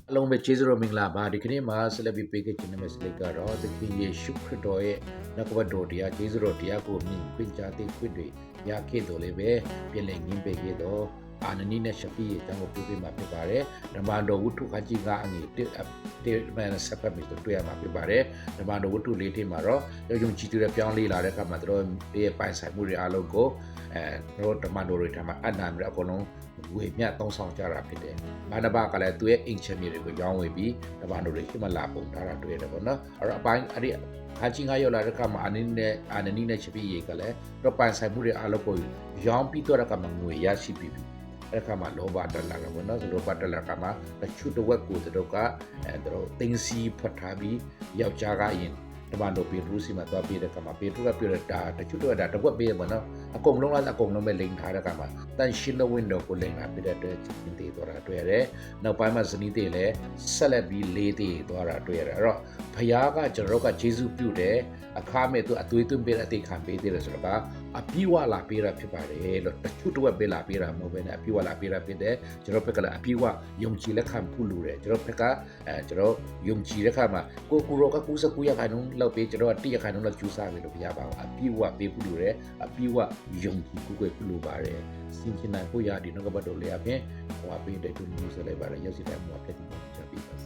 along with Jesus Mingla ba dikini ma celebi peke chiname seleka ro dikini Yesu Christo ye nakwa dia Jesus ro dia ko min kwin cha ti kwin de ya ke do le be pyen le ngin pe ke do anani ne shapi ye tang ko pi ma phit pare dhamma do wuttu khaji ga angi te man sappat mi to twa ma phit pare dhamma do wuttu le thi ma ro yong chi tu de pyaung le la de kha ma do ye pai sai mu de a long ko do dhamma do ri tha ma anna mi a kon long ဝေမြတ်သုံးဆောင်ကြတာဖြစ်တယ်။ဘာနဘာကလည်းသူရဲ့အင်ချင်မြေတွေကိုရောင်းဝေပြီးတပန်တို့တွေရှိမလာပုံထားတာတွေ့ရတယ်ပေါ့နော်။အဲ့တော့အပိုင်းအဲ့ဒီဟာချင်းကရောက်လာတဲ့အခါမှာအာနနီနဲ့ချပီရေကလည်းတော့ပိုင်ဆိုင်မှုတွေအားလုံးကိုရောင်းပြီးတော့ကမှငွေရရှိပြီးပြီ။အဲ့ဒီအခါမှာလောဘတက်လာတယ်ပေါ့နော်။လောဘတက်လာကမှတချို့တစ်ဝက်ကိုတို့ကတို့တင်းစီဖတ်ထားပြီးယောက်ျားကရင်တပန်တို့ပြေထူးစီမှာသွားပြေးတဲ့ကမှာပြေထူးကပြေးတာတချို့တော့ဒါတစ်ဝက်ပြေးမှာနော်အကုန်လုံးလားအကုန်လုံးပဲလိန်ထားတဲ့ကမှာတန်ရှင်းတဲ့ window ကိုလိန်လာပြတဲ့အတွက်ချင်းတေးသွားတာတွေ့ရတယ်နောက်ပိုင်းမှာဇနီးတေးလည်းဆက်လက်ပြီးလေးတေးသွားတာတွေ့ရတယ်အဲ့တော့ဖခင်ကကျွန်တော်တို့ကဂျေဇုပြုတယ်အခါမဲ့သူအသွေးသွင်းပေးတဲ့အတိတ်ခံပေးသေးတယ်ဆိုတော့ကအပြည့်ဝလာပေးတာဖြစ်ပါတယ်လို့တချို့တော့ပေးလာပေးတာမဟုတ်ဘဲနဲ့အပြည့်ဝလာပေးတာဖြစ်တယ်ကျွန်တော်ဘက်ကလည်းအပြည့်ဝယုံကြည်လက်ခံဖို့လိုတယ်ကျွန်တော်ဘက်ကကျွန်တော်ယုံကြည်တဲ့ခါမှာကိုကူရောက99ရာခိုင်နှုန်းလောက်ပေးကျွန်တော်100ရာခိုင်နှုန်းလောက်ကျူးစားပြီလို့ပြရပါအောင်အပြည့်ဝပေးဖို့လိုတယ်အပြည့်ဝယုံကြည်ကိုယ်ကိုလိုပါတယ်စင်ချင်နိုင်ဖို့ရဒီနောက်ကဘတ်တော်လေးအပြင်ဟိုအပေးတဲ့သူမျိုးဆက်လိုက်ပါတယ်ရောက်စီတိုင်းမှာဖြစ်ပြီးကြပြီ